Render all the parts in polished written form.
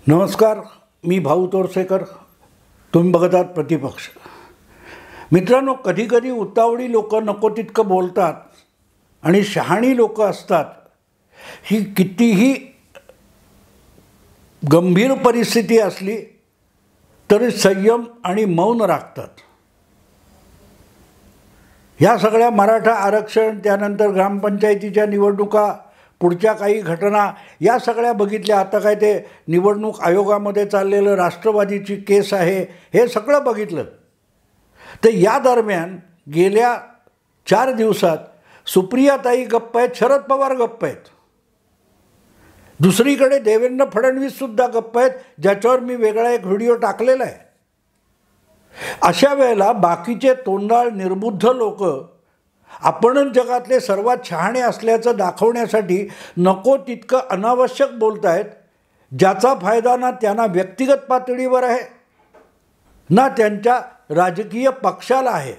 नमस्कार, मी भाऊ तोरसेकर. तुम्ही बघत आहात प्रतिपक्ष. मित्रांनो, कधीकधी उतावळी लोक नको तितकं बोलतात आणि शहाणी लोक असतात. ही कितीही गंभीर परिस्थिती असली तरी संयम आणि मौन राखतात. ह्या सगळ्या मराठा आरक्षण, त्यानंतर ग्रामपंचायतीच्या निवडणुका, पुढच्या काही घटना, या सगळ्या बघितल्या. आता काय ते निवडणूक आयोगामध्ये चाललेलं राष्ट्रवादीची केस आहे, हे सगळं बघितलं. तर या दरम्यान गेल्या 4 दिवसात सुप्रियाताई गप्प आहेत, शरद पवार गप्प आहेत. दुसरीकडे देवेंद्र फडणवीससुद्धा गप्प आहेत, ज्याच्यावर मी वेगळा एक व्हिडिओ टाकलेला आहे. अशा वेळेला बाकीचे तोंडाळ निर्बुद्ध लोक आपणच जगातले सर्वात शहाणे असल्याचं दाखवण्यासाठी नको तितकं अनावश्यक बोलत आहेत, ज्याचा फायदा ना त्यांना व्यक्तिगत पातळीवर आहे ना त्यांच्या राजकीय पक्षाला आहे.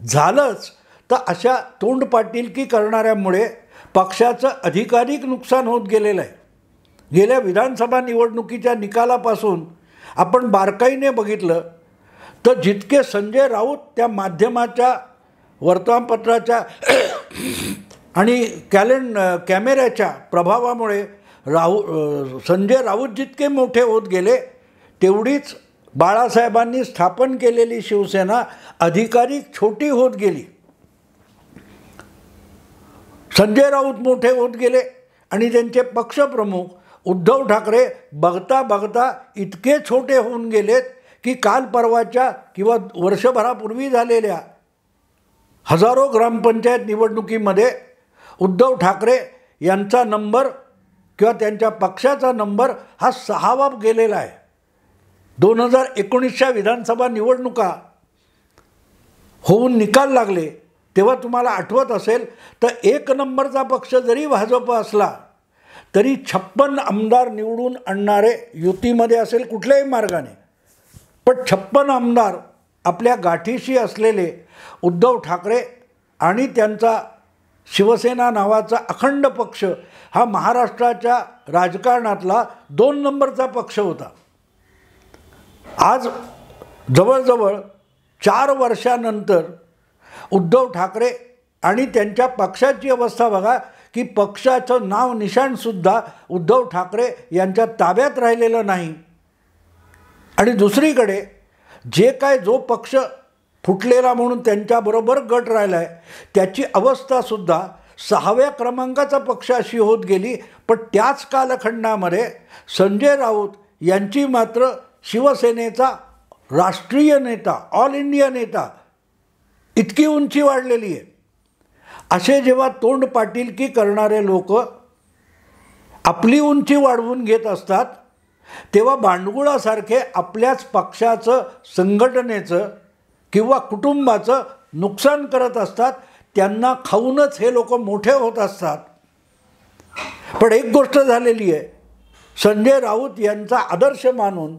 झालंच तर अशा तोंडपाटीलकी करणाऱ्यामुळे पक्षाचं अधिकाधिक नुकसान होत गेलेलं आहे. गेल्या विधानसभा निवडणुकीच्या निकालापासून आपण बारकाईने बघितलं तर जितके संजय राऊत त्या माध्यमाच्या, वर्तमानपत्राच्या आणि कॅमेऱ्याच्या प्रभावामुळे संजय राऊत जितके मोठे होत गेले, तेवढीच बाळासाहेबांनी स्थापन केलेली शिवसेना अधिकाधिक छोटी होत गेली. संजय राऊत मोठे होत गेले आणि त्यांचे पक्षप्रमुख उद्धव ठाकरे बघता बघता इतके छोटे होऊन गेलेत की काल परवाच्या किंवा वर्षभरापूर्वी झालेल्या हजारो ग्रामपंचायत निवडणुकीमध्ये उद्धव ठाकरे यांचा नंबर किंवा त्यांच्या पक्षाचा नंबर हा 6वा गेलेला आहे. 2019च्या विधानसभा निवडणुका होऊन निकाल लागले तेव्हा तुम्हाला आठवत असेल तर 1 नंबरचा पक्ष जरी भाजप असला तरी 56 आमदार निवडून आणणारे, युतीमध्ये असेल कुठल्याही मार्गाने, पण 56 आमदार आपल्या गाठीशी असलेले उद्धव ठाकरे आणि त्यांचा शिवसेना नावाचा अखंड पक्ष हा महाराष्ट्राच्या राजकारणातला 2 नंबरचा पक्ष होता. आज जवळजवळ 4 वर्षानंतर उद्धव ठाकरे आणि त्यांच्या पक्षाची अवस्था बघा की पक्षाचं नाव निशाणसुद्धा उद्धव ठाकरे यांच्या ताब्यात राहिलेलं नाही. आणि दुसरीकडे जे काय जो पक्ष फुटलेला म्हणून त्यांच्याबरोबर गट राहिला आहे त्याची अवस्थासुद्धा 6व्या क्रमांकाचा पक्ष अशी होत गेली. पण त्याच कालखंडामध्ये संजय राऊत यांची मात्र शिवसेनेचा राष्ट्रीय नेता, ऑल इंडिया नेता इतकी उंची वाढलेली आहे. असे जेव्हा तोंडपाटीलकी करणारे लोक आपली उंची वाढवून घेत असतात तेव्हा भांडगुळासारखे आपल्याच पक्षाचं, संघटनेचं किंवा कुटुंबाचं नुकसान करत असतात. त्यांना खाऊनच हे लोक मोठे होत असतात. पण एक गोष्ट झालेली आहे, संजय राऊत यांचा आदर्श मानून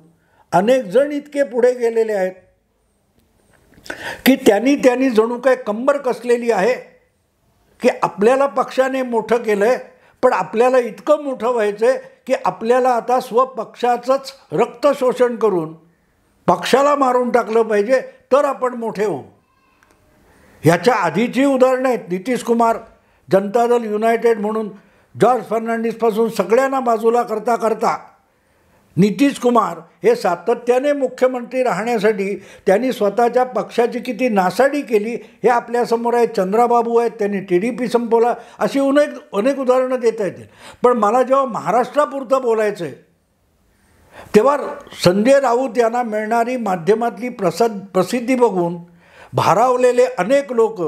अनेक जण इतके पुढे गेलेले आहेत की त्यांनी जणू काय कंबर कसलेली आहे की आपल्याला पक्षाने मोठं केलं आहे, पण आपल्याला इतकं मोठं व्हायचं आहे की आपल्याला आता स्वपक्षाचंच रक्त शोषण करून पक्षाला मारून टाकलं पाहिजे तर आपण मोठे होऊ. ह्याच्या आधीची उदाहरणं आहेत. नितीश कुमार जनता दल युनायटेड म्हणून जॉर्ज फर्नांडिसपासून सगळ्यांना बाजूला करता करता नितीश कुमार हे सातत्याने मुख्यमंत्री राहण्यासाठी त्यांनी स्वतःच्या पक्षाची किती नासाडी केली हे आपल्यासमोर आहे. चंद्राबाबू आहेत, त्यांनी TDP संपवला, अशी अनेक उदाहरणं देता येतील. पण मला जेव्हा महाराष्ट्रापुरतं बोलायचं आहे तेव्हा संजय राऊत यांना मिळणारी माध्यमातली प्रसिद्धी बघून भारावलेले अनेक लोक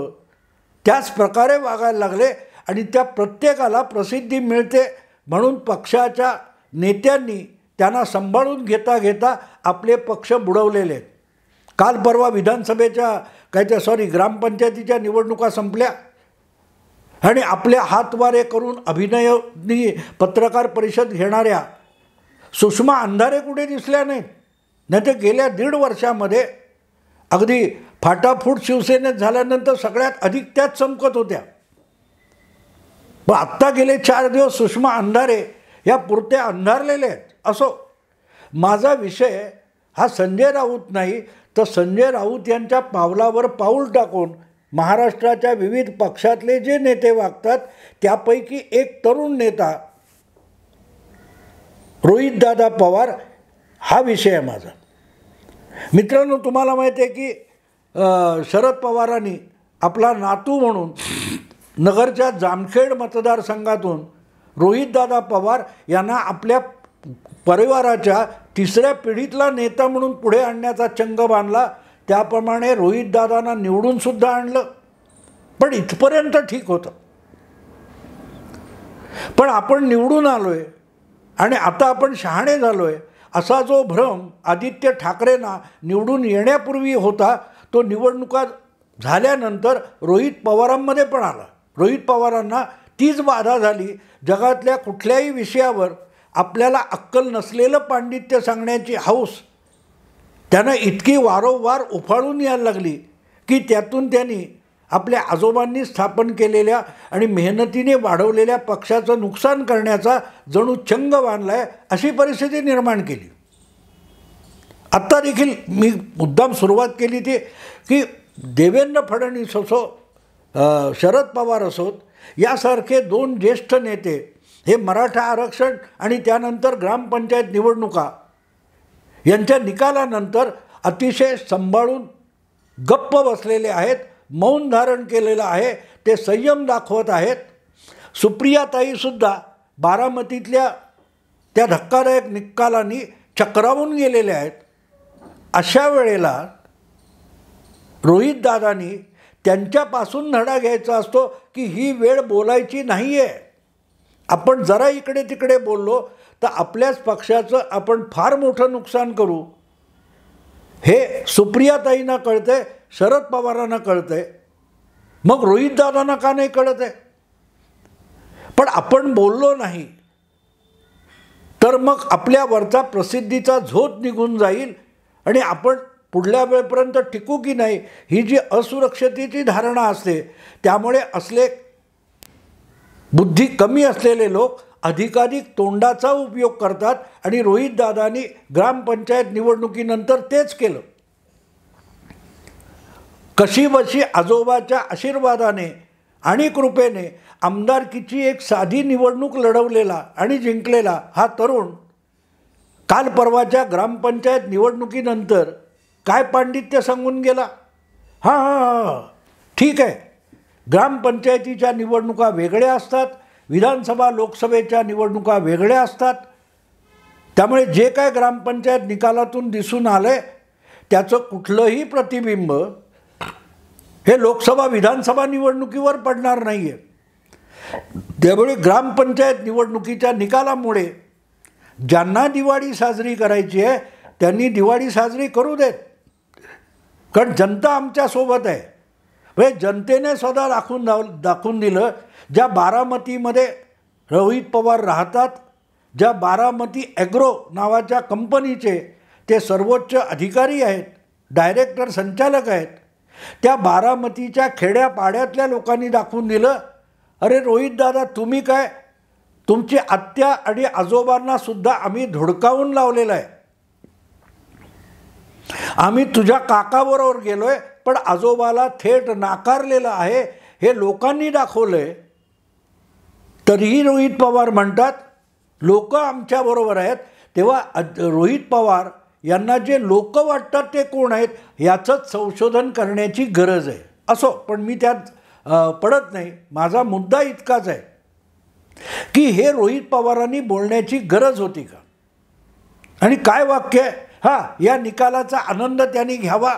त्याच प्रकारे वागायला लागले आणि त्या प्रत्येकाला प्रसिद्धी मिळते म्हणून पक्षाच्या नेत्यांनी त्यांना सांभाळून घेता घेता आपले पक्ष बुडवलेले आहेत. काल परवा विधानसभेच्या ग्रामपंचायतीच्या निवडणुका संपल्या आणि आपले हातवारे करून अभिनयनी पत्रकार परिषद घेणाऱ्या सुषमा अंधारे कुठे दिसल्या नाहीत. नाही तर गेल्या 1.5 वर्षामध्ये अगदी फाटाफूट शिवसेनेत झाल्यानंतर सगळ्यात अधिक त्याच चमकत होत्या. पण आत्ता गेले 4 दिवस सुषमा अंधारे या पुरत्या अंधारलेल्या आहेत. असो, माझा विषय हा संजय राऊत नाही, तर संजय राऊत यांच्या पावलावर पाऊल टाकून महाराष्ट्राच्या विविध पक्षातले जे नेते वागतात त्यापैकी एक तरुण नेता रोहितदादा पवार हा विषय आहे माझा. मित्रांनो, तुम्हाला माहिती आहे की शरद पवारांनी आपला नातू म्हणून नगरच्या जामखेड मतदारसंघातून रोहितदादा पवार यांना आपल्या परिवाराच्या तिसऱ्या पिढीतला नेता म्हणून पुढे आणण्याचा चंग बांधला. त्याप्रमाणे रोहितदादांना निवडूनसुद्धा आणलं. पण इथपर्यंत ठीक होतं. पण आपण निवडून आलो आहे आणि आता आपण शहाणे झालो आहे असा जो भ्रम आदित्य ठाकरेंना निवडून येण्यापूर्वी होता, तो निवडणुका झाल्यानंतर रोहित पवारांमध्ये पण आला. रोहित पवारांना तीच बाधा झाली. जगातल्या कुठल्याही विषयावर आपल्याला अक्कल नसलेलं पांडित्य सांगण्याची हौस त्यांना इतकी वारंवार उफाळून यायला लागली की त्यातून त्यांनी आपल्या आजोबांनी स्थापन केलेल्या आणि मेहनतीने वाढवलेल्या पक्षाचं नुकसान करण्याचा जणू चंग बांधलाय अशी परिस्थिती निर्माण केली. आत्ता देखील मी मुद्दाम सुरुवात केली ती की देवेंद्र फडणवीस असो, शरद पवार असोत, यासारखे दोन ज्येष्ठ नेते हे मराठा आरक्षण आणि त्यानंतर ग्रामपंचायत निवडणुका यांच्या निकालानंतर अतिशय सांभाळून गप्प बसलेले आहेत. मौन धारण केलेलं आहे. ते संयम दाखवत आहेत. सुप्रियाताईसुद्धा बारामतीतल्या त्या धक्कादायक निकालांनी चक्रावून गेलेले आहेत. अशा वेळेला रोहितदादांनी त्यांच्यापासून धडा घ्यायचा असतो की ही वेळ बोलायची नाही आहे. आपण जरा इकडे तिकडे बोललो तर आपल्याच पक्षाचं आपण फार मोठं नुकसान करू. हे सुप्रियाताईंना कळतंय, शरद पवारांना कळतंय, मग रोहितदादांना का नाही कळत आहे? पण आपण बोललो नाही तर मग आपल्यावरचा प्रसिद्धीचा झोत निघून जाईल आणि आपण पुढल्या वेळेपर्यंत टिकू की नाही ही जी असुरक्षतेची धारणा असते, त्यामुळे असले बुद्धी कमी असलेले लोक अधिकाधिक तोंडाचा उपयोग करतात आणि रोहितदादांनी ग्रामपंचायत निवडणुकीनंतर तेच केलं. कशीबशी आजोबाच्या आशीर्वादाने आणि कृपेने आमदारकीची एक साधी निवडणूक लढवलेला आणि जिंकलेला हा तरुण काल परवाच्या ग्रामपंचायत निवडणुकीनंतर काय पांडित्य सांगून गेला. हां, ठीक आहे, ग्रामपंचायतीच्या निवडणुका वेगळ्या असतात, विधानसभा लोकसभेच्या निवडणुका वेगळ्या असतात. त्यामुळे जे काय ग्रामपंचायत निकालातून दिसून आलं आहे त्याचं कुठलंही प्रतिबिंब हे लोकसभा विधानसभा निवडणुकीवर पडणार नाही आहे. त्यामुळे ग्रामपंचायत निवडणुकीच्या निकालामुळे ज्यांना दिवाळी साजरी करायची आहे त्यांनी दिवाळी साजरी करू देत, कारण जनता आमच्यासोबत आहे. म्हणजे जनतेने स्वतः दाखवून दिलं. ज्या बारामतीमध्ये रोहित पवार राहतात, ज्या बारामती ॲग्रो नावाच्या कंपनीचे ते सर्वोच्च अधिकारी आहेत, डायरेक्टर संचालक आहेत, त्या बारामतीच्या खेड्यापाड्यातल्या लोकांनी दाखवून दिलं, अरे रोहितदादा तुम्ही काय, तुमची आत्या आणि आजोबांनासुद्धा आम्ही धुडकावून लावलेलं आहे. आम्ही तुझ्या काकाबरोबर गेलो आहे पण आजोबाला थेट नाकारलेलं आहे हे लोकांनी दाखवलं आहे. तरीही रोहित पवार म्हणतात लोक आमच्याबरोबर आहेत. तेव्हा रोहित पवार यांना जे लोक वाटतात ते कोण आहेत याचंच संशोधन करण्याची गरज आहे. असो, पण मी त्यात पडत नाही. माझा मुद्दा इतकाच आहे की हे रोहित पवारांनी बोलण्याची गरज होती का? आणि काय वाक्य आहे? हां, या निकालाचा आनंद त्यांनी घ्यावा,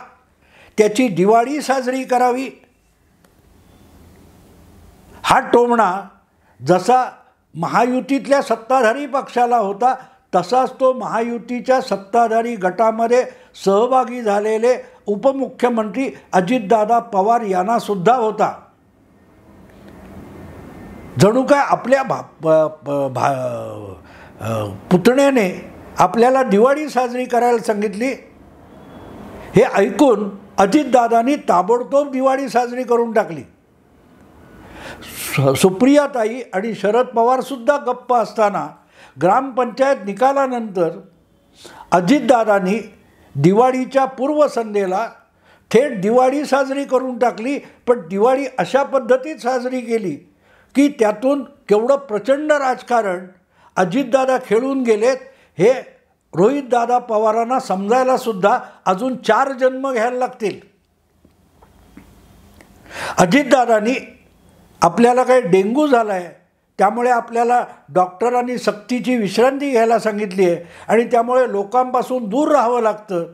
त्याची दिवाळी साजरी करावी. हा टोमणा जसा महायुतीतल्या सत्ताधारी पक्षाला होता तसाच तो महायुतीच्या सत्ताधारी गटामध्ये सहभागी झालेले उपमुख्यमंत्री अजितदादा पवार यांनासुद्धा होता. जणू काय आपल्या पुतण्याने आपल्याला दिवाळी साजरी करायला सांगितली. हे ऐकून अजितदादांनी ताबडतोब दिवाळी साजरी करून टाकली. सुप्रियाताई आणि शरद पवारसुद्धा गप्प असताना ग्रामपंचायत निकालानंतर अजितदादांनी दिवाळीच्या पूर्वसंध्येला थेट दिवाळी साजरी करून टाकली, पण दिवाळी अशा पद्धतीत साजरी केली की त्यातून केवढं प्रचंड राजकारण अजितदादा खेळून गेलेत हे रोहितदादा पवारांना समजायला सुद्धा अजून 4 जन्म घ्यायला लागतील. अजितदादांनी आपल्याला काही डेंग्यू झाला आहे त्यामुळे आपल्याला डॉक्टरांनी सक्तीची विश्रांती घ्यायला सांगितली आहे आणि त्यामुळे लोकांपासून दूर राहावं लागतं,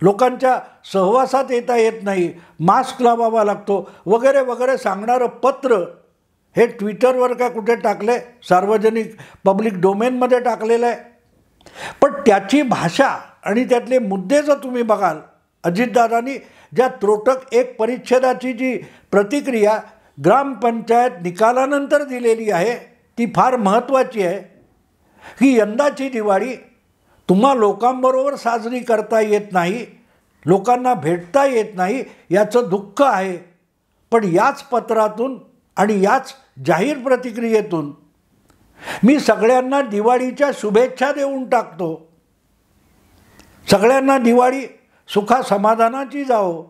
लोकांच्या सहवासात येता येत नाही, मास्क लावावा लागतो वगैरे वगैरे सांगणारं पत्र हे ट्विटरवर काय कुठे टाकले, सार्वजनिक पब्लिक डोमेनमध्ये टाकलेलं आहे. पण त्याची भाषा आणि त्यातले मुद्दे जर तुम्ही बघाल, अजितदादांनी ज्या त्रोटक एक परिच्छेदाची जी प्रतिक्रिया ग्रामपंचायत निकालानंतर दिलेली आहे ती फार महत्त्वाची आहे की यंदाची दिवाळी तुम्हा लोकांबरोबर साजरी करता येत नाही, लोकांना भेटता येत नाही, याचं दुःख आहे. पण याच पत्रातून आणि याच जाहीर प्रतिक्रियेतून मी सगळ्यांना दिवाळीच्या शुभेच्छा देऊन टाकतो. सगळ्यांना दिवाळी सुखा समाधानाची जावो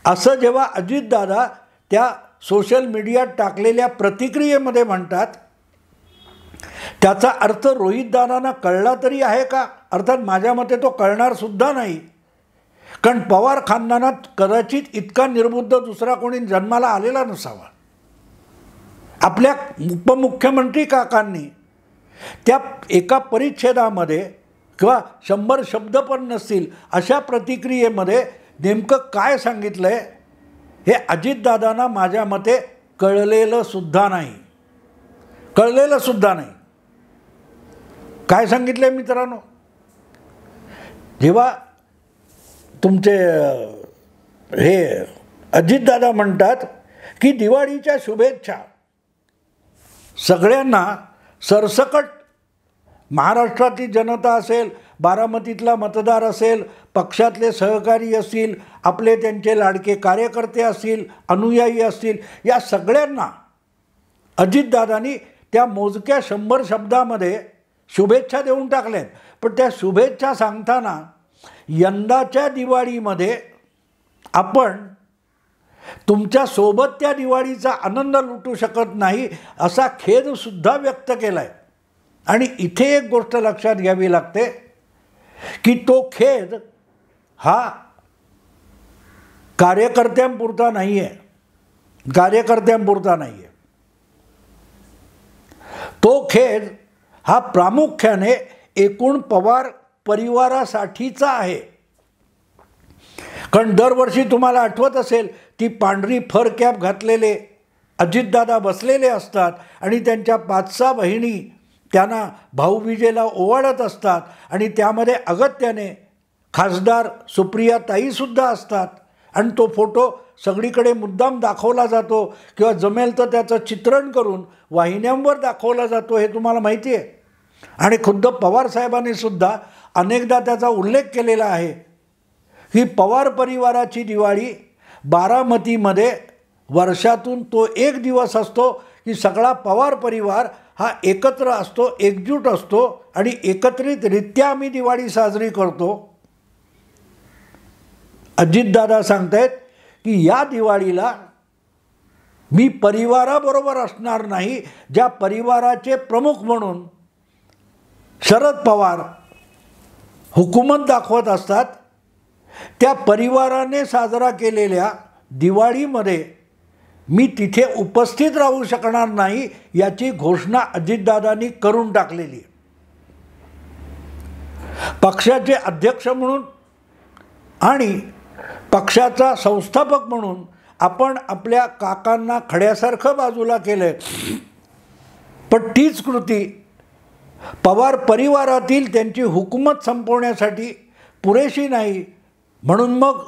असं जेव्हा अजितदादा त्या सोशल मीडियात टाकलेल्या प्रतिक्रियेमध्ये म्हणतात, त्याचा अर्थ रोहितदादांना कळला तरी आहे का? अर्थात माझ्या मते तो कळणार सुद्धा नाही, कारण पवार खानदानात कदाचित इतका निर्बुद्ध दुसरा कोणी जन्माला आलेला नसावा. आपल्या उपमुख्यमंत्री काकांनी त्या एका परिच्छेदामध्ये किंवा 100 शब्द पण नसतील अशा प्रतिक्रियेमध्ये नेमकं काय सांगितलं आहे हे अजितदादांना माझ्या मते कळलेलं सुद्धा नाही. काय सांगितलं आहे मित्रांनो? जेव्हा तुमचे हे अजितदादा म्हणतात की दिवाळीच्या शुभेच्छा सगळ्यांना, सरसकट महाराष्ट्रातली जनता असेल, बारामतीतला मतदार असेल, पक्षातले सहकारी असतील, आपले त्यांचे लाडके कार्यकर्ते असतील, अनुयायी असतील, या सगळ्यांना अजितदादांनी त्या मोजक्या 100 शब्दामध्ये शुभेच्छा देऊन टाकल्यात. पण त्या शुभेच्छा सांगताना यंदाच्या दिवाळीमध्ये आपण तुमच्यासोबत त्या दिवाळीचा आनंद लुटू शकत नाही असा खेदसुद्धा व्यक्त केला आहे. आणि इथे एक गोष्ट लक्षात घ्यावी लागते की तो खेद हा कार्यकर्त्यांपुरता नाही आहे, तो खेद हा प्रामुख्याने एकूण पवार परिवारासाठीचा आहे. कारण दरवर्षी तुम्हाला आठवत असेल ती पांढरी फर कॅप घातलेले अजितदादा बसलेले असतात आणि त्यांच्या 5-6 बहिणी त्यांना भाऊबीजेला ओवाळत असतात आणि त्यामध्ये अगत्याने खासदार सुप्रिया ताईसुद्धा असतात. आणि तो फोटो सगळीकडे मुद्दाम दाखवला जातो किंवा जमेल तर त्याचं चित्रण करून वाहिन्यांवर दाखवला जातो, हे तुम्हाला माहिती आहे. आणि खुद्द पवारसाहेबांनी सुद्धा अनेकदा त्याचा उल्लेख केलेला आहे ही पवार परिवाराची दिवाळी बारामतीमध्ये वर्षातून तो एक दिवस असतो की सगळा पवार परिवार हा एकत्र असतो, एकजूट असतो आणि एकत्रितरित्या आम्ही दिवाळी साजरी करतो. अजितदादा सांगतायत की या दिवाळीला मी परिवाराबरोबर असणार नाही. ज्या परिवाराचे प्रमुख म्हणून शरद पवार हुकूमत दाखवत असतात त्या परिवाराने साजरा केलेल्या दिवाळीमध्ये मी तिथे उपस्थित राहू शकणार नाही याची घोषणा अजितदादांनी करून टाकलेली आहे. पक्षाचे अध्यक्ष म्हणून आणि पक्षाचा संस्थापक म्हणून आपण आपल्या काकांना खड्यासारखं बाजूला केलं, पण तीच कृती पवार परिवारातील त्यांची हुकूमत संपवण्यासाठी पुरेशी नाही. म्हणून मग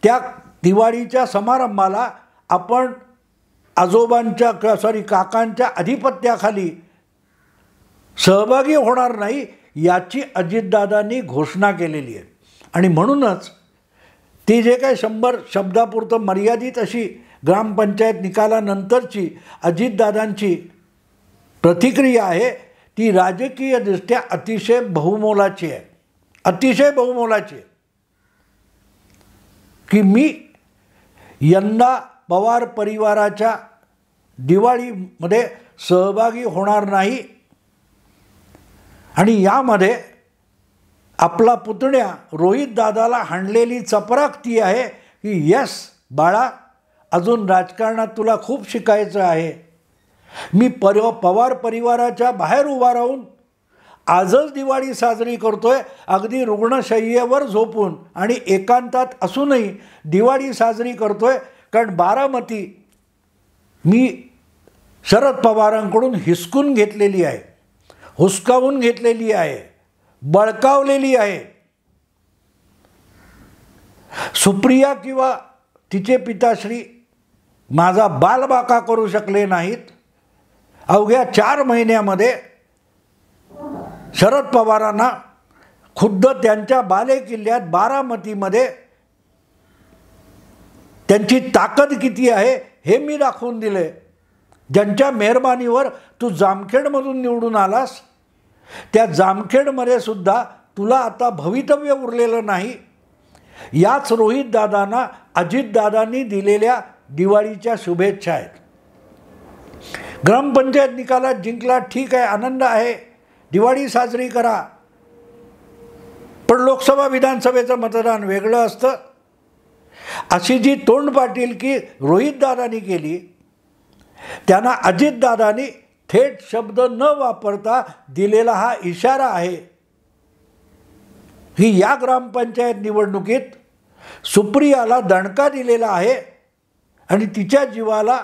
त्या दिवाळीच्या समारंभाला आपण काकांच्या अधिपत्याखाली सहभागी होणार नाही याची अजितदादांनी घोषणा केलेली आहे. आणि म्हणूनच ती जे काही 100 शब्दापुरतं मर्यादित अशी ग्रामपंचायत निकालानंतरची अजितदादांची प्रतिक्रिया आहे ती राजकीयदृष्ट्या अतिशय बहुमोलाची आहे, अतिशय बहुमोलाची आहे. की मी यंदा पवार परिवाराच्या दिवाळीमध्ये सहभागी होणार नाही आणि यामध्ये आपला पुतण्या रोहित दादाला हाणलेली चपराक ती आहे की यस बाळा, अजून राजकारणात तुला खूप शिकायचं आहे. मी पवार परिवाराच्या बाहेर उभा राहून आजच दिवाळी साजरी करतोय, अगदी रुग्णशय्येवर झोपून आणि एकांतात असूनही दिवाळी साजरी करतोय. कारण बारामती मी शरद पवारांकडून हिसकून घेतलेली आहे, हुसकावून घेतलेली आहे, बळकावलेली आहे. सुप्रिया किंवा तिचे पिताश्री माझा बालबाका करू शकले नाहीत. अवघ्या 4 महिन्यामध्ये शरद पवारांना खुद्द त्यांच्या बालेकिल्ल्यात बारामतीमध्ये त्यांची ताकद किती आहे हे मी दाखवून दिले. ज्यांच्या मेहरबानीवर तू जामखेडमधून निवडून आलास, त्या जामखेडमध्ये सुद्धा तुला आता भवितव्य उरलेलं नाही. याच रोहित दादांना अजितदादांनी दिलेल्या दिवाळीच्या शुभेच्छा आहेत. ग्रामपंचायत निकालात जिंकला, ठीक आहे, आनंद आहे, दिवाळी साजरी करा. पण लोकसभा विधानसभेचं मतदान वेगळं असतं. अशी जी तोंडपाटीलकी रोहितदादांनी केली, त्यांना अजितदादांनी थेट शब्द न वापरता दिलेला हा इशारा आहे की या ग्रामपंचायत निवडणुकीत सुप्रियाला दणका दिलेला आहे आणि तिच्या जीवाला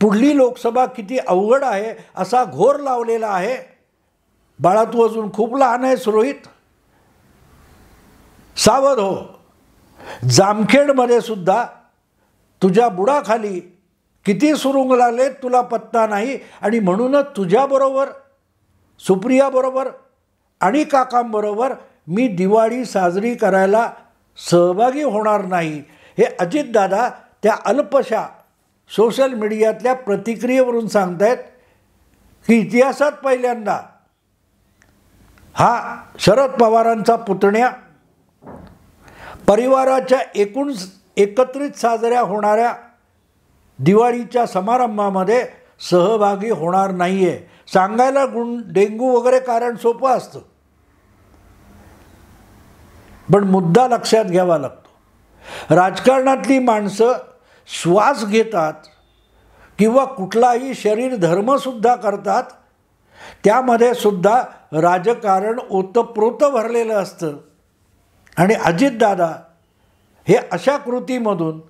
पुढली लोकसभा किती अवघड आहे असा घोर लावलेला आहे. बाळा, तू अजून खूप लहान आहेस रोहित, सावध हो. जामखेडमध्ये सुद्धा तुझ्या बुडाखाली किती सुरुंग लागले तुला पत्ता नाही. आणि म्हणूनच तुझ्याबरोबर, सुप्रियाबरोबर आणि काकांबरोबर मी दिवाळी साजरी करायला सहभागी होणार नाही. हे अजितदादा त्या अल्पशा सोशल मीडियातल्या प्रतिक्रियेवरून सांगतायत की इतिहासात पहिल्यांदा हा शरद पवारांचा पुतण्या परिवाराच्या एकत्रित साजऱ्या होणाऱ्या दिवाळीच्या समारंभामध्ये सहभागी होणार नाही आहे. सांगायला डेंगू वगैरे कारण सोपं असतं, पण मुद्दा लक्षात घ्यावा लागतो. राजकारणातली माणसं श्वास घेतात किंवा कुठलाही शरीर धर्मसुद्धा करतात, त्यामध्ये सुद्धा राजकारण ओतप्रोत भरलेलं असतं. आणि अजितदादा हे अशा कृतीमधून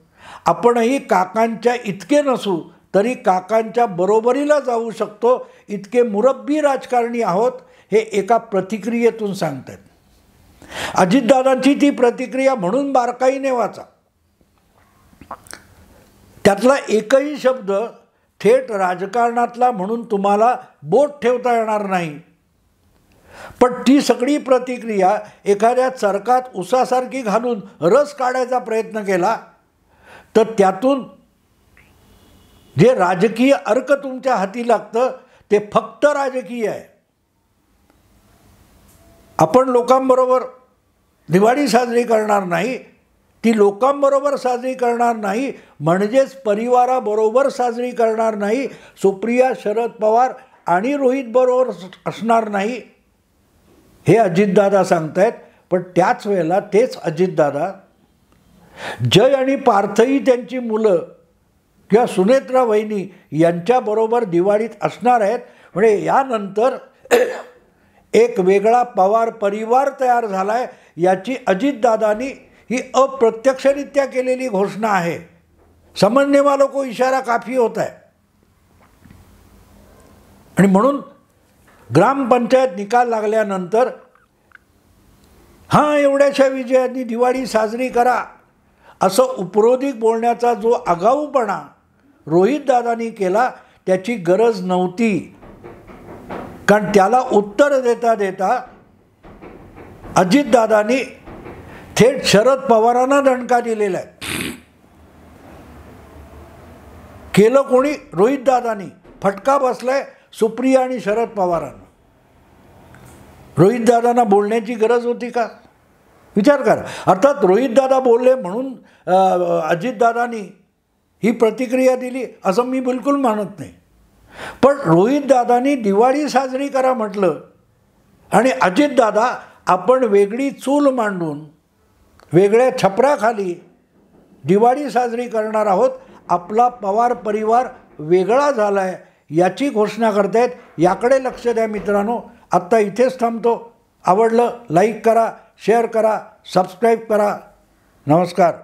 आपणही काकांच्या इतके नसू तरी काकांच्या बरोबरीला जाऊ शकतो इतके मुरब्बी राजकारणी आहोत, हे एका प्रतिक्रियेतून सांगतात. अजितदादांची ती प्रतिक्रिया म्हणून बारकाईने वाचा. त्यातला एकही शब्द थेट राजकारणातला म्हणून तुम्हाला बोट ठेवता येणार नाही. पण ती सगळी प्रतिक्रिया एखाद्या चरकात उसासारखी घालून रस काढायचा प्रयत्न केला तर त्यातून जे राजकीय अर्क तुमच्या हाती लागतं ते फक्त राजकीय आहे. आपण लोकांबरोबर दिवाळी साजरी करणार नाही, ती लोकांबरोबर साजरी करणार नाही, म्हणजेच परिवाराबरोबर साजरी करणार नाही, सुप्रिया, शरद पवार आणि रोहित बरोबर असणार नाही, हे अजितदादा सांगतायत. पण त्याच वेळेला तेच अजितदादा जय आणि पार्थही त्यांची मुलं किंवा सुनेत्रा वहिनी यांच्याबरोबर दिवाळीत असणार आहेत. म्हणजे यानंतर एक वेगळा पवार परिवार तयार झाला आहे याची अजितदादांनी ही अप्रत्यक्षरित्या केलेली घोषणा आहे. समझने वालों को इशारा काफ़ी होता है. आणि म्हणून ग्रामपंचायत निकाल लागल्यानंतर हां एवढ्याशा विजयांनी दिवाळी साजरी करा असं उपरोधिक बोलण्याचा जो आगाऊपणा रोहितदादांनी केला त्याची गरज नव्हती. कारण त्याला उत्तर देता देता अजितदादांनी थेट शरद पवारांना दणका दिलेला आहे. केलं कोणी? रोहितदादांनी. फटका बसलाय सुप्रिया आणि शरद पवारांना. रोहितदादांना बोलण्याची गरज होती का? विचार करा. अर्थात रोहितदादा बोलले म्हणून अजितदादांनी ही प्रतिक्रिया दिली असं मी बिलकुल मानत नाही. पण रोहितदादांनी दिवाळी साजरी करा म्हटलं आणि अजितदादा आपण वेगळी चूल मांडून वेगळ्या छपराखाली दिवाळी साजरी करणार आहोत, आपला पवार परिवार वेगळा झाला आहे याची घोषणा करतायत. याकडे लक्ष द्या मित्रांनो. आत्ता इथेच थांबतो. आवडलं लाईक करा, शेअर करा, सबस्क्राईब करा. नमस्कार.